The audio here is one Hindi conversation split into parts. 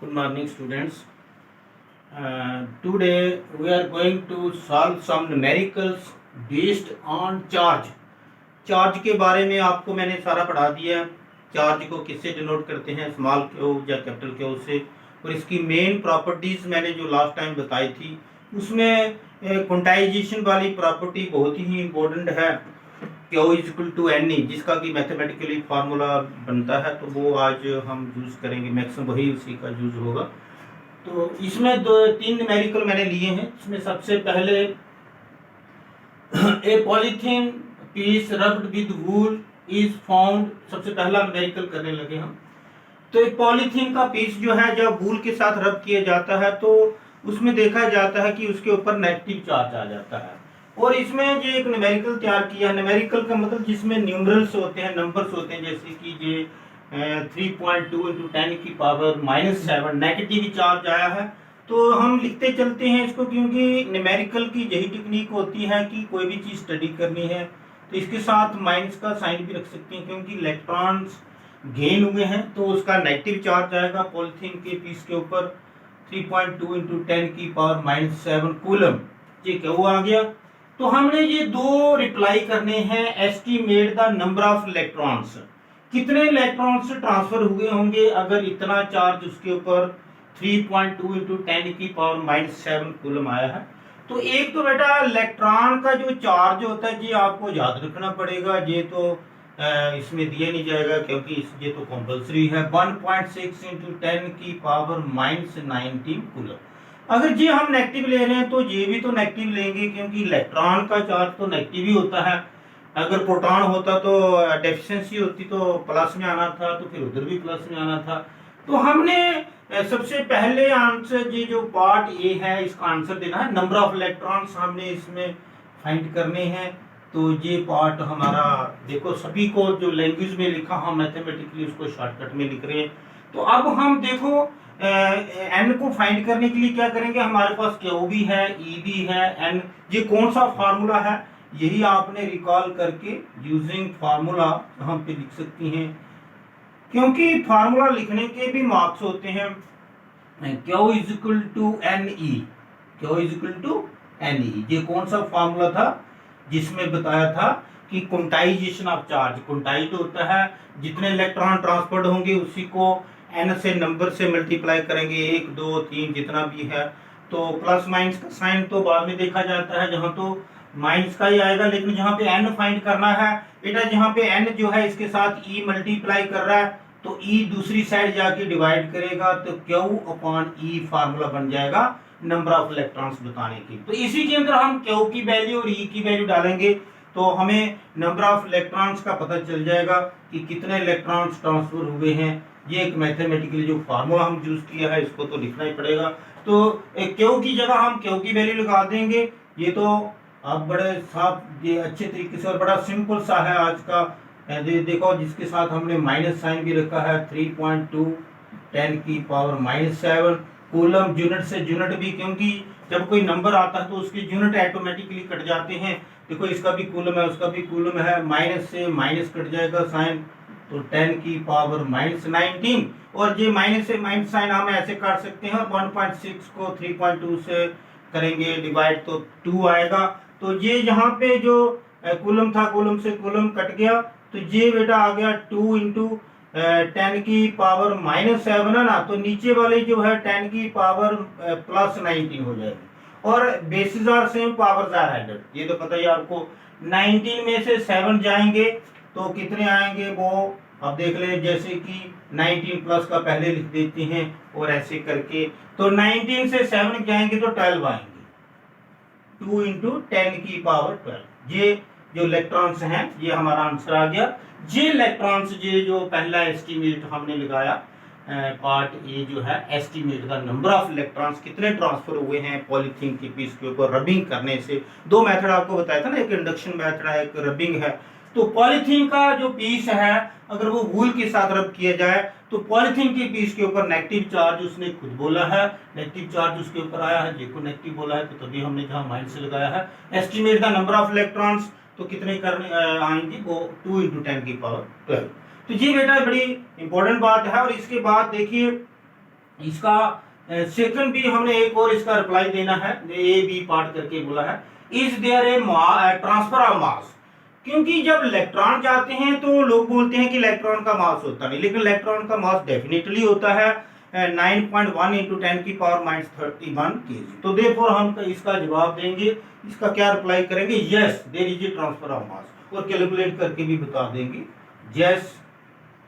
Good morning, students. Today we are going to solve some numericals based on charge. Charge के बारे में आपको मैंने सारा पढ़ा दिया है। चार्ज को किससे डिनोट करते हैं, स्मॉल क्यू या कैपिटल क्यू से, और इसकी मेन प्रॉपर्टीज़ मैंने जो लास्ट टाइम बताई थी उसमें क्वांटाइजेशन वाली प्रॉपर्टी बहुत ही इम्पोर्टेंट है, q is equal to n e, जिसका कि मैथमेटिकली फार्मूला बनता है। तो वो आज हम यूज़ करेंगे, मैक्सिमम वही उसी का यूज़ होगा। तो इसमें तीन न्यूमेरिकल मैंने लिए हैं। इसमें सबसे पहले a polythene piece rubbed with wool is found, सबसे पहला न्यूमेरिकल करने लगे हम। तो एक पॉलीथीन का पीस जो है जब वूल के साथ रब किया जाता है तो उसमें देखा जाता है कि उसके ऊपर नेगेटिव चार्ज आ जाता है। और इसमें जो एक न्यूमेरिकल तैयार किया, न्यूमेरिकल का मतलब जिसमें न्यूमरल्स होते हैं, नंबर्स होते हैं, जैसे कि ये 3.2 इंटू 10 की पावर -7 नेगेटिव चार्ज आया है। तो हम लिखते चलते हैं इसको, क्योंकि न्यूमेरिकल की यही टेक्निक होती है कि कोई भी चीज़ स्टडी करनी है तो इसके साथ माइनस का साइन भी रख सकते हैं, क्योंकि इलेक्ट्रॉन्स गेन हुए हैं तो उसका नेगेटिव चार्ज आएगा पॉलिथीन के पीस के ऊपर 3.2 इंटू 10 की पावर -7 कूलम। ये क्या वो आ गया। तो हमने ये दो रिप्लाई करने हैं, estimate the number of electrons, कितने इलेक्ट्रॉन्स ट्रांसफर हुए होंगे अगर इतना चार्ज उसके ऊपर 3.2 इंटू 10 की पावर -7 कूलम आया है। तो एक तो बेटा इलेक्ट्रॉन का जो चार्ज होता है ये आपको याद रखना पड़ेगा, ये तो इसमें दिया नहीं जाएगा क्योंकि ये तो कंपलसरी है। 1.6 इंटू 10 की पावर -19 कूलम। अगर ये हम नेगेटिव ले रहे हैं तो ये भी तो नेगेटिव लेंगे, क्योंकि इलेक्ट्रॉन का चार्ज तो नेगेटिव ही होता है। अगर प्रोटॉन होता तो डेफिशिएंसी होती तो प्लस में आना था, तो फिर उधर भी प्लस में आना था। तो हमने सबसे पहले आंसर, ये जो पार्ट ए है इसका आंसर देना है, नंबर ऑफ इलेक्ट्रॉन्स हमने इसमें फाइंड करने हैं। तो ये पार्ट हमारा देखो, सभी को जो लैंग्वेज में लिखा हम मैथमेटिकली उसको शॉर्टकट में लिख रहे हैं। तो अब हम देखो एन को फाइंड करने के लिए क्या करेंगे, हमारे पास क्यू भी है, ई भी है, एन, ये कौन सा फार्मूला है यही आपने रिकॉल करके यूजिंग फार्मूला हम पे लिख सकती हैं, क्योंकि फार्मूला लिखने के भी मार्क्स होते हैं। Q is equal to n e, q is equal to n e, ये कौन सा फार्मूला था जिसमें बताया था कि क्वांटाइजेशन ऑफ चार्ज, क्वांटाइज होता है जितने इलेक्ट्रॉन ट्रांसफर्ड होंगे उसी को एन से नंबर से मल्टीप्लाई करेंगे, 1 2 3 जितना भी है। तो प्लस माइनस का साइन तो बाद में देखा जाता है, जहां तो माइनस का ही आएगा, लेकिन जहां पे एन फाइंड करना है बेटा, जहां पे एन जो है इसके साथ ई मल्टीप्लाई कर रहा है तो ई दूसरी साइड जाके डिवाइड करेगा, तो क्यू अपॉन ई फार्मूला बन जाएगा नंबर ऑफ इलेक्ट्रॉन्स बताने की। तो इसी के अंदर हम क्यू की वैल्यू और ई की वैल्यू डालेंगे तो हमें नंबर ऑफ इलेक्ट्रॉन्स का पता चल जाएगा कि कितने इलेक्ट्रॉन्स ट्रांसफर हुए हैं। ये एक मैथमेटिकली जो फार्मूला हम यूज किया है इसको तो लिखना ही पड़ेगा। तो क्यू की जगह हम क्यू की वैल्यू लगा देंगे। ये तो आप बड़े साफ ये अच्छे तरीके से और बड़ा सिंपल सा है आज का। देखो जिसके साथ हमने माइनस साइन भी रखा है, 3.2 10 की पावर -7 कूलम, यूनिट से यूनिट भी, क्योंकि जब कोई नंबर आता है तो उसके यूनिट ऑटोमेटिकली कट जाते हैं। देखो इसका भी कूलम है, उसका भी कूलम है, माइनस से माइनस कट जाएगा साइन, तो 10 की पावर -19, और ये माइनस से माइनस साइन हम ऐसे काट सकते हैं। 1.6 को 3.2 से करेंगे डिवाइड तो 2 आएगा। तो ये यहाँ पे जो कूलम था, कूलम से कूलम कट गया, तो ये बेटा आ गया 2 इंटू 10 की पावर -7 है ना, तो नीचे वाली जो है 10 की पावर +19 हो जाएगी, और bases are same, powers are added, ये तो पता ही आपको। 19 में से 7 जाएंगे तो कितने आएंगे वो अब देख ले, जैसे कि 19 प्लस का पहले लिख देते हैं और ऐसे करके, तो 19 से 7 जाएंगे तो 12 आएंगे, 2 इंटू 10 की पावर 12। ये जो इलेक्ट्रॉन्स हैं ये हमारा आंसर आ गया। ये इलेक्ट्रॉन्स, ये जो पहला एस्टीमेट हमने लगाया पार्ट ए जो है, estimate the number of electrons, कितने ट्रांसफर हुए हैं पॉलीथीन के पीस के ऊपर रबिंग करने से। दो मेथड आपको बताया था ना, एक इंडक्शन मेथड है, एक रबिंग है। तो पॉलीथीन का जो पीस है अगर वो वूल के साथ रब किया जाए तो पॉलीथीन के पीस के ऊपर नेगेटिव चार्ज, उसने खुद बोला है नेगेटिव चार्ज उसके ऊपर आया है, देखो नेगेटिव बोला है तो तभी हमने जहां माइनस से लगाया है। Estimate the number of electrons, तो कितने करने आएंगे वो 2 इंटू 10 की पावर 12। तो ये बेटा बड़ी इंपॉर्टेंट बात है। और इसके बाद देखिए इसका सेकंड भी हमने एक और इसका रिप्लाई देना है, ए बी पार्ट करके बोला है, is there a transfer of mass. क्योंकि जब इलेक्ट्रॉन जाते हैं तो लोग बोलते हैं कि इलेक्ट्रॉन का मास होता नहीं, लेकिन इलेक्ट्रॉन का मास डेफिनेटली होता है 9.1 इंटू 10 की पावर माइनस 31 kg। तो देयरफॉर हम इसका जवाब देंगे, इसका क्या रिप्लाई करेंगे, yes there is a transfer of mass, और कैलकुलेट करके भी बता देंगे, yes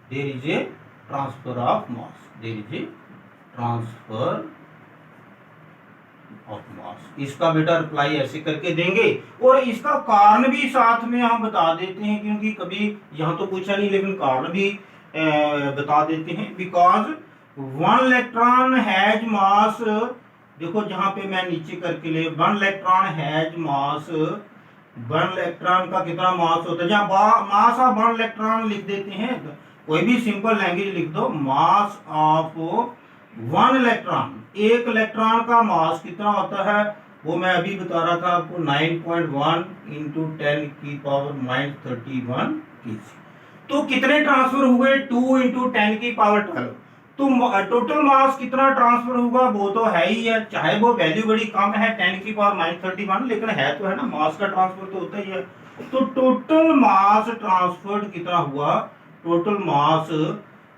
there is a transfer of mass, there is a transfer of mass. इसका बेटा रिप्लाई ऐसे करके देंगे, और इसका कारण भी साथ में हम बता देते हैं, क्योंकि कभी यहाँ तो पूछा नहीं लेकिन कारण भी बता देते हैं। बिकॉज वन इलेक्ट्रॉन हैज मास, देखो जहां पे मैं नीचे करके ले, one electron has mass, one electron का कितना मास होता है, जहाँ मास ऑफ वन इलेक्ट्रॉन लिख देते हैं, कोई भी सिंपल लैंग्वेज लिख दो, मास ऑफ वन इलेक्ट्रॉन, एक इलेक्ट्रॉन का मास कितना होता है, वो मैं अभी बता रहा था आपको 9.1 इंटू 10 की पावर माइनस 31 kg। तो कितने ट्रांसफर हुए, 2 इंटू 10 की पावर 12। तो टोटल मास कितना ट्रांसफर होगा वो तो है ही है, चाहे वो वैल्यू बड़ी कम है 10 की पावर माइनस 31, लेकिन है तो है ना, मास का ट्रांसफर तो होता ही है। तो टोटल मास ट्रांसफर्ड कितना हुआ, टोटल मास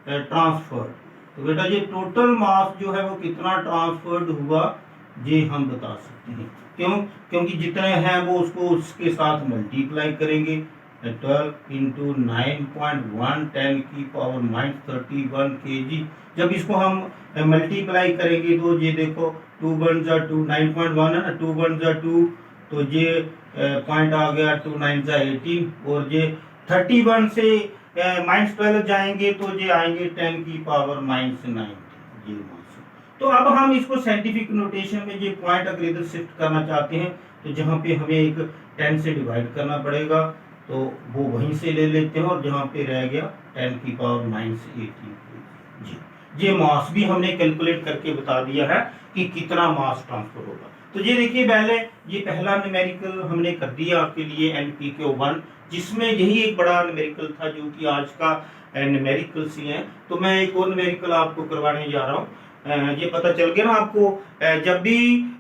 ट्रांसफर्ड, तो बेटा ये टोटल मास जो है वो कितना ट्रांसफर्ड हुआ ये हम बता सकते हैं। क्यों, क्योंकि जितने हैं वो उसको उसके साथ मल्टीप्लाई करेंगे, 12 इंटू 9.1 10 की पावर माइनस 31 kg। जब इसको हम मल्टीप्लाई करेंगे तो ये देखो 2 1 जा 2, 9.1 है ना, 2 1 जा 2, तो ये पॉइंट आ गया, 2 9 जा 18, और ये 31 से माइनस 12 जाएंगे तो ये आएंगे 10 की पावर माइनस 90 ये मास। तो अब हम इसको साइंटिफिक नोटेशन में ये पॉइंट अगर इधर शिफ्ट करना चाहते हैं तो जहाँ पे हमें एक 10 से डिवाइड करना पड़ेगा तो वो वहीं से ले लेते हैं, और जहाँ पे रह गया 10 की पावर माइनस 18 जी। ये मास भी हमने कैलकुलेट करके बता दिया है कि कितना मास ट्रांसफर होगा। तो ये देखिए पहले ये पहला न्यूमेरिकल हमने कर दिया आपके लिए NPK1, जिसमें यही एक बड़ा न्यूमेरिकल था जो कि आज का न्यूमेरिकल सी है। तो मैं एक और न्यूमेरिकल आपको करवाने जा रहा हूँ। ये पता चल गया ना आपको, जब भी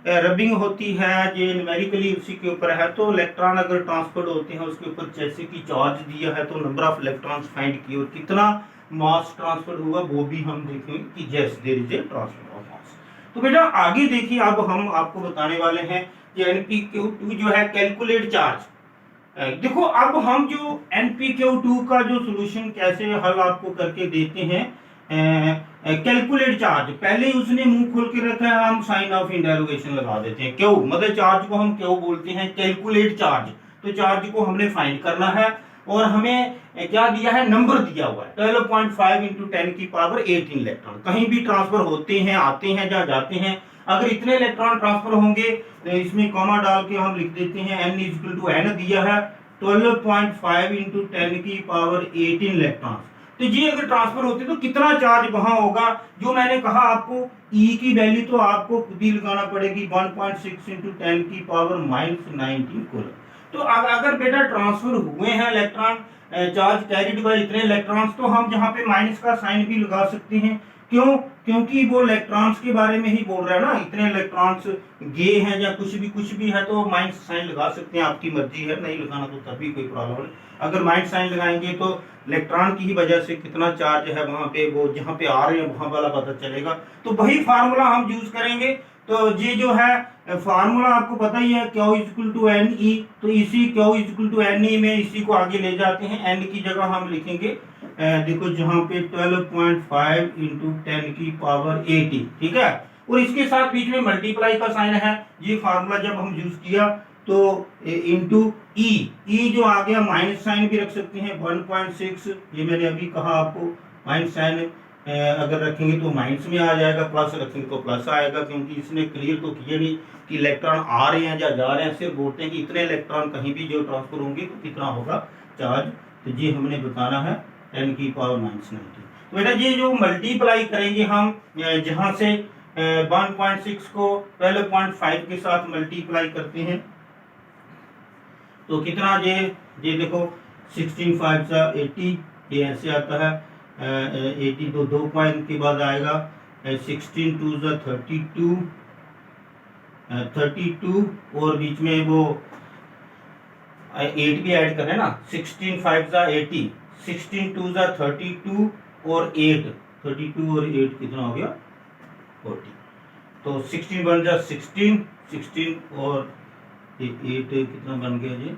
रबिंग होती है ये न्यूमेरिकली उसी के ऊपर है, तो इलेक्ट्रॉन अगर ट्रांसफर होते हैं उसके ऊपर जैसे कि चार्ज दिया है तो नंबर ऑफ इलेक्ट्रॉन्स फाइंड किए और कितना मास ट्रांसफर हुआ वो भी हम देखेंगे कि yes there is a transfer of mass. तो बेटा आगे देखिए, अब हम आपको बताने वाले हैं कि NPK2 जो है कैलकुलेट चार्ज। देखो अब हम जो NPK2 का जो सोल्यूशन कैसे हल आपको करके देते हैं, कैलकुलेट चार्ज, पहले उसने मुंह खोल के रखा है, हम साइन ऑफ इंटरोगेशन लगा देते हैं। क्यों, मतलब चार्ज को हम क्यों बोलते हैं कैलकुलेट चार्ज, तो चार्ज को हमने फाइंड करना है, और हमें क्या दिया है, नंबर दिया हुआ है 12.5 इंटू 10 की पावर 18 इलेक्ट्रॉन। कहीं भी ट्रांसफर होते हैं, आते हैं, जहाँ जाते हैं, अगर इतने इलेक्ट्रॉन ट्रांसफर होंगे तो इसमें कॉमा डाल के हम लिख देते हैं n इक्वल टू n दिया है 12.5 इंटू 10 की पावर 18 इलेक्ट्रॉन। तो ये अगर ट्रांसफर होते तो कितना चार्ज वहां होगा, जो मैंने कहा आपको E की वैल्यू तो आपको खुद ही लगाना पड़ेगी 1.6 इंटू 10 की पावर माइनस 19 कूलम। तो अगर बेटा ट्रांसफर हुए हैं इलेक्ट्रॉन, चार्ज कैरिड बाय इतने इलेक्ट्रॉन्स, तो हम जहाँ पे माइनस का साइन भी लगा सकते हैं। क्यों, क्योंकि वो इलेक्ट्रॉन्स के बारे में ही बोल रहा है ना, इतने इलेक्ट्रॉन्स गे हैं या कुछ भी है तो माइनस साइन लगा सकते हैं, आपकी मर्जी है, नहीं लगाना तो तभी कोई प्रॉब्लम नहीं। अगर माइनस साइन लगाएंगे तो इलेक्ट्रॉन की ही वजह से कितना चार्ज है वहां पे, वो जहाँ पे आ रहे हैं वहां वाला पता चलेगा। तो वही फार्मूला हम यूज करेंगे। तो ये जो है फार्मूला आपको पता ही है, Q इक्वल टू NE, तो इसी Q इक्वल टू NE में इसी को आगे ले जाते हैं, N की जगह हम लिखेंगे देखो जहाँ पे 12.5 इंटू 10 की पावर 18, ठीक है, और इसके साथ बीच में मल्टीप्लाई का साइन है। ये फार्मूला जब हम यूज किया तो इंटू ई जो आ गया, माइनस साइन भी रख सकते हैं 1.6, ये मैंने अभी कहा आपको, माइनस साइन अगर रखेंगे तो माइनस में आ जाएगा, प्लस रखेंगे तो प्लस आएगा, क्योंकि इसने क्लियर तो किया नहीं कि इलेक्ट्रॉन आ रहे हैं या जा रहे हैं, सिर्फ बोलते हैं कि इतने इलेक्ट्रॉन कहीं भी जो ट्रांसफर होंगे तो कितना होगा चार्ज। तो ये हमने बताना है 10 की पावर माइनस 19। तो बेटा ये जो मल्टीप्लाई करेंगे हम, जहां से 1.6 को 12.5 के साथ मल्टीप्लाई करते हैं तो कितना, ये देखो 16 5 80, ये ऐसे आता है 80, तो 2 पॉइंट के बाद आएगा 16 टू ज़ा 32, 32 और बीच में वो 8 भी ऐड करें ना, 16 5 ज़ा 80, 16 टू ज़ा 32 और 8, 32 और 8 कितना हो गया 40। तो 16 बन जा 16, 16 और 8 कितना बन गया जी,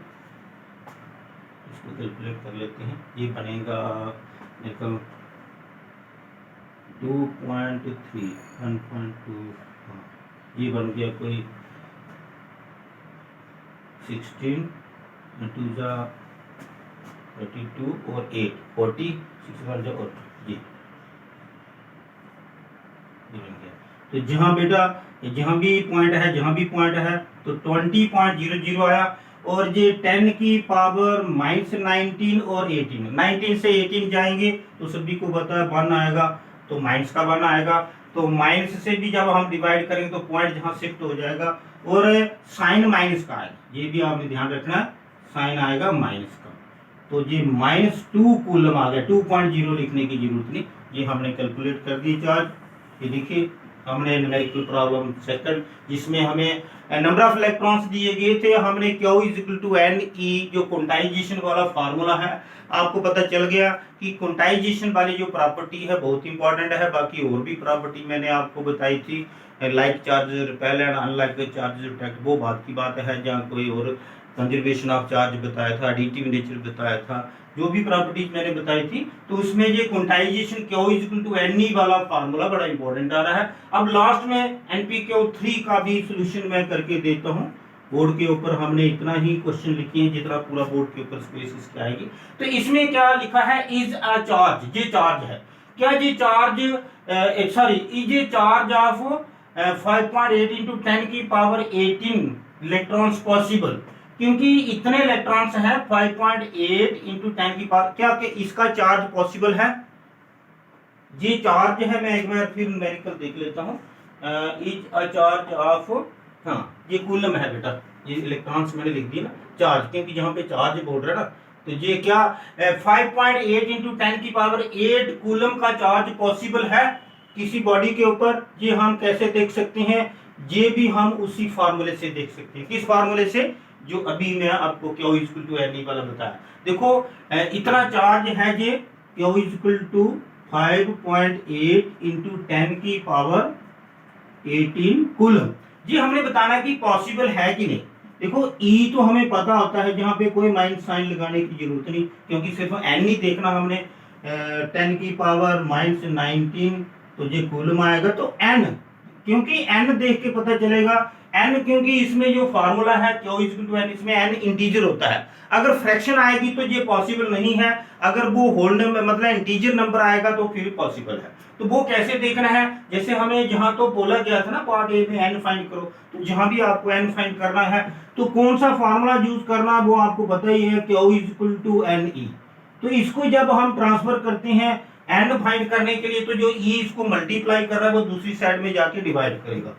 इसको कैलकुलेट कर लेते हैं। ये बनेगा देखो 2.3 1.2, हाँ ये बन गया कोई 16 टू ज़ा 32 और 8 40, 6 बन जाए और ये बन गया। तो जहाँ बेटा जहाँ भी पॉइंट है तो 20.00 आया। और ये 10 की पावर -19 और 18, 19 से 18 जाएंगे तो सभी को पता है 1 आएगा, तो माइनस का 1 आएगा। तो माइनस से भी जब हम डिवाइड करेंगे तो पॉइंट जहाँ शिफ्ट हो जाएगा और साइन माइनस का आएगा, ये भी आपने ध्यान रखना है, साइन आएगा माइनस का। तो ये -2 कूलम आ गया, 2.0 लिखने की जरूरत नहीं, ये हमने कैलकुलेट कर दी चार्ज। ये देखिए हमने न्यूमेरिकल प्रॉब्लम सेकंड जिसमें हमें नंबर ऑफ इलेक्ट्रॉन्स दिए गए थे, हमने Q = NE जो क्वांटाइजेशन वाला फार्मूला है आपको पता चल गया कि क्वांटाइजेशन वाली जो प्रॉपर्टी है बहुत इंपॉर्टेंट है। बाकी और भी प्रॉपर्टी मैंने आपको बताई थी, like charge repel and unlike charge reflect, वो बात की बात है। जहाँ कोई और कंजर्वेशन ऑफ चार्ज बताया था, एडिटिव नेचर बताया था, जो भी प्रॉपर्टीज मैंने बताई थी, तो उसमें ये क्वांटाइजेशन Q = NE वाला फार्मूला बड़ा इंपॉर्टेंट आ रहा है। अब लास्ट में NPQ3 का भी सोल्यूशन मैं करके देता हूँ। बोर्ड के ऊपर हमने इतना ही क्वेश्चन लिखे हैं जितना पूरा बोर्ड के ऊपर स्पेस इसकी आएगी। तो इसमें क्या लिखा है, इज अ चार्ज, ये चार्ज है क्या, ये charge is a charge of 5.8 × 10 की पावर 18 इलेक्ट्रॉन्स पॉसिबल, क्योंकि इतने इलेक्ट्रॉन्स हैं 5.8 × 10 की पावर, क्या कि इसका चार्ज पॉसिबल है। ये चार्ज है, मैं एक बार फिर न्यूमेरिकल देख लेता हूँ, इज अ चार्ज ऑफ, हाँ ये कूलम है बेटा, ये इलेक्ट्रॉन्स मैंने लिख दिया ना चार्ज, क्योंकि जहाँ पे चार्ज बोल रहा है ना, तो ये क्या 5.8 × 10 की पावर 8 कूलम का चार्ज पॉसिबल है किसी बॉडी के ऊपर। ये हम कैसे देख सकते हैं, ये भी हम उसी फार्मूले से देख सकते हैं। किस फार्मूले से, जो अभी मैं आपको Q = NE वाला बताया। देखो इतना चार्ज है, ये Q = 5.8 × 10 की पावर 18 कूलम। जी हमने बताना कि पॉसिबल है कि नहीं। देखो E तो हमें पता होता है, जहाँ पे कोई माइनस साइन लगाने की जरूरत नहीं, क्योंकि सिर्फ N ही देखना हमने, 10 की पावर -19 तो ये कूलम आएगा। तो N, क्योंकि N देख के पता चलेगा, N क्योंकि इसमें जो फार्मूला है Q = N, इसमें N इंटीजर होता है। अगर फ्रैक्शन आएगी तो ये पॉसिबल नहीं है, अगर वो होल नंबर मतलब इंटीजर नंबर आएगा तो फिर पॉसिबल है। तो वो कैसे देखना है, जैसे हमें जहां तो बोला गया था ना पार्ट ए में N फाइंड करो, तो जहां भी आपको N फाइंड करना है तो कौन सा फार्मूला यूज करना वो आपको पता ही है, Q = NE। तो इसको जब हम ट्रांसफर करते हैं N फाइंड करने के लिए, तो जो E इसको मल्टीप्लाई कर रहा है वो दूसरी साइड में जाके डिवाइड करेगा,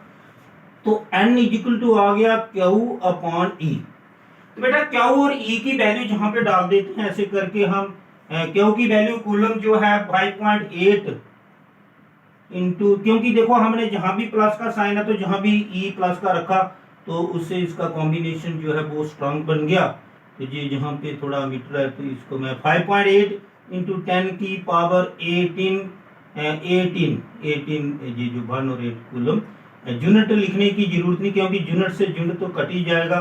तो N = आ गया Q/E। तो बेटा Q और E की वैल्यू जहां पे डाल देते हैं, ऐसे करके हम Q की वैल्यू कूलम जो है 5.8 इंटू, क्योंकि देखो हमने जहां भी प्लस का साइन है तो जहां भी E प्लस का रखा तो उससे इसका कॉम्बिनेशन जो है वो स्ट्रांग बन गया। तो ये जहां पे थोड़ा मीटर है तो इसको मैं 5.8 × 10 की पावर 18 ये जो 1 और 8 कूलम, यूनिट लिखने की जरूरत नहीं, क्योंकि यूनिट से यूनिट तो कट ही जाएगा।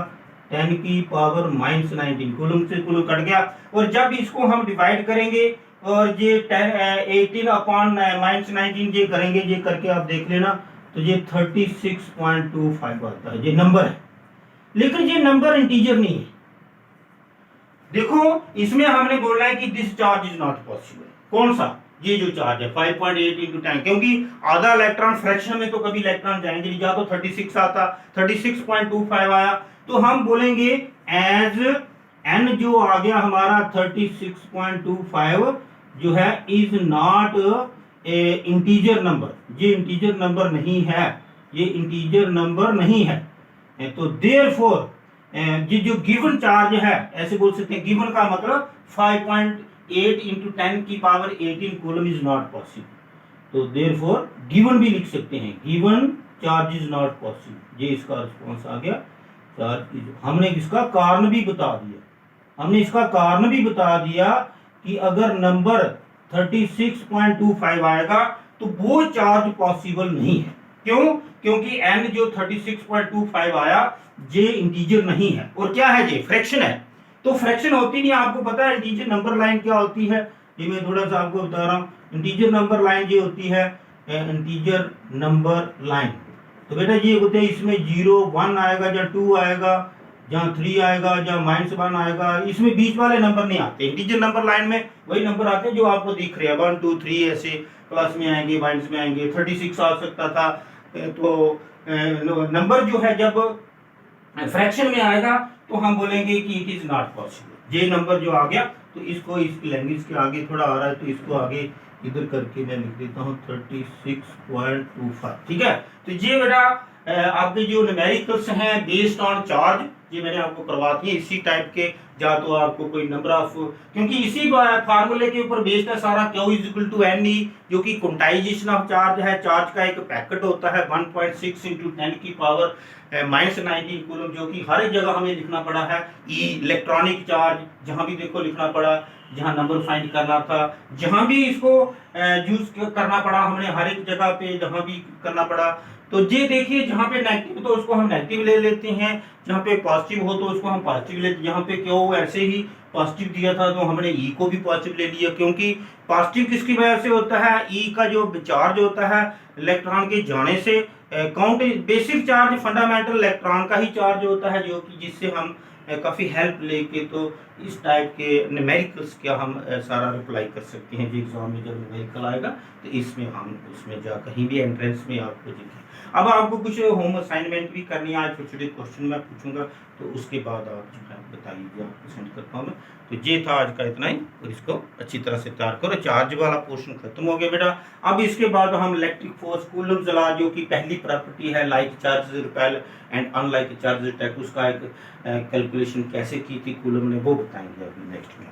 10 की पावर -19 कूलम से कूलम कट गया। और जब इसको हम डिवाइड करेंगे और ये 18/-19 ये करेंगे, ये करके आप देख लेना, तो ये 36.25 आता है, ये नंबर है। लेकिन ये नंबर इंटीजर नहीं है। देखो इसमें हमने बोलना है कि this charge is not possible. कौन सा, ये जो चार्ज है 5.8 × 10, क्योंकि आधा इलेक्ट्रॉन फ्रैक्शन में तो कभी इलेक्ट्रॉन जाएंगे नहीं, या तो 36 आता, 36.25 आया, तो हम बोलेंगे एज n जो आ गया हमारा 36.25 जो है is not a integer number, ये इंटीजर नंबर नहीं है, ये इंटीजर नंबर नहीं है। तो देयरफॉर ये जो गिवन चार्ज है, ऐसे बोल सकते हैं, गिवन का मतलब 5.8 × 10 की power 18 coulomb is not possible. तो देयरफॉर गिवन भी लिख सकते हैं, given charge is not possible, ये इसका रिस्पॉन्स आ गया। चार्ज इज, हमने इसका कारण भी बता दिया, हमने इसका कारण भी बता दिया कि अगर नंबर 36.25 आएगा तो वो चार्ज पॉसिबल नहीं है। क्यों? क्योंकि n जो 36.25 आया ये इंटीजर नहीं है, और क्या है, ये फ्रैक्शन है। तो फ्रैक्शन होती नहीं, आपको पता है इंटीजर नंबर लाइन क्या होती है, ये मैं थोड़ा सा आपको बता रहा हूँ। इंटीजर नंबर लाइन ये होती है इंटीजर नंबर लाइन। तो बेटा ये होते हैं, इसमें 0 1 आएगा या 2 आएगा, जहाँ 3 आएगा, जहाँ -1 आएगा, इसमें बीच वाले नंबर नहीं आते। इंटीजर नंबर लाइन में वही नंबर आते हैं जो आपको दिख रहे हैं, 1 2 3 ऐसे प्लस में आएंगे, माइनस में आएंगे। 36 आ सकता था। तो नंबर जो है जब फ्रैक्शन में आएगा तो हम बोलेंगे कि इट इज नॉट पॉसिबल। ये नंबर जो आ गया तो इसको इस लैंग्वेज के आगे थोड़ा आ रहा है तो इसको आगे इधर करके मैं लिख देता हूँ 36.25। ठीक है, तो ये बेटा आपके जो न्यूमेरिकल्स हैं बेस्ड ऑन चार्ज, ये मैंने आपको करवा दिए इसी टाइप के। या तो आपको कोई नंबर ऑफ, क्योंकि इसी फार्मूले के ऊपर बेस्ड है सारा, Q = NE, जो कि क्वांटाइजेशन ऑफ चार्ज है। चार्ज का एक पैकेट होता है 1.6 × 10⁻⁻⁹ कूलम, जो कि हर एक जगह हमें लिखना पड़ा है। इलेक्ट्रॉनिक चार्ज जहां भी देखो लिखना पड़ा, जहां नंबर फाइंड करना था, जहां भी इसको यूज करना पड़ा हमने, हर एक जगह पे जहां भी करना पड़ा। तो ये देखिए, जहां पे नेगेटिव तो उसको हम नेगेटिव ले लेते हैं, जहां पे पॉजिटिव हो तो उसको हम पॉजिटिव लेते हैं। जहां पे क्यों ऐसे ही पॉजिटिव दिया था तो हमने ई को भी पॉजिटिव ले लिया, क्योंकि पॉजिटिव किसकी वजह से होता है, ई का जो चार्ज होता है इलेक्ट्रॉन के जाने से। Count basic charge fundamental electron का ही चार्ज होता है, जो कि जिससे हम काफ़ी हेल्प लेके तो इस टाइप के न्यूमेरिकल्स क्या हम सारा रिप्लाई कर सकते हैं। जो एग्जाम में जब न्यूमेरिकल आएगा तो इसमें हम उसमें जा कहीं भी एंट्रेंस में आपको दिखे। अब आपको कुछ होम असाइनमेंट भी करनी है, आज छोटे छोटे क्वेश्चन मैं पूछूंगा, तो उसके बाद आप जो है बताइए, आपको सेंड करता हूँ मैं। तो ये था आज का इतना ही, और इसको अच्छी तरह से तैयार करो। चार्ज वाला पोर्शन खत्म हो गया बेटा। अब इसके बाद हम इलेक्ट्रिक फोर्स, कूलम्स लॉ, जो कि पहली प्रॉपर्टी है, like charge repel and unlike charge attack, उसका एक कैलकुलेशन कैसे की थी कूलम ने, वो बताएंगे अभी नेक्स्ट में।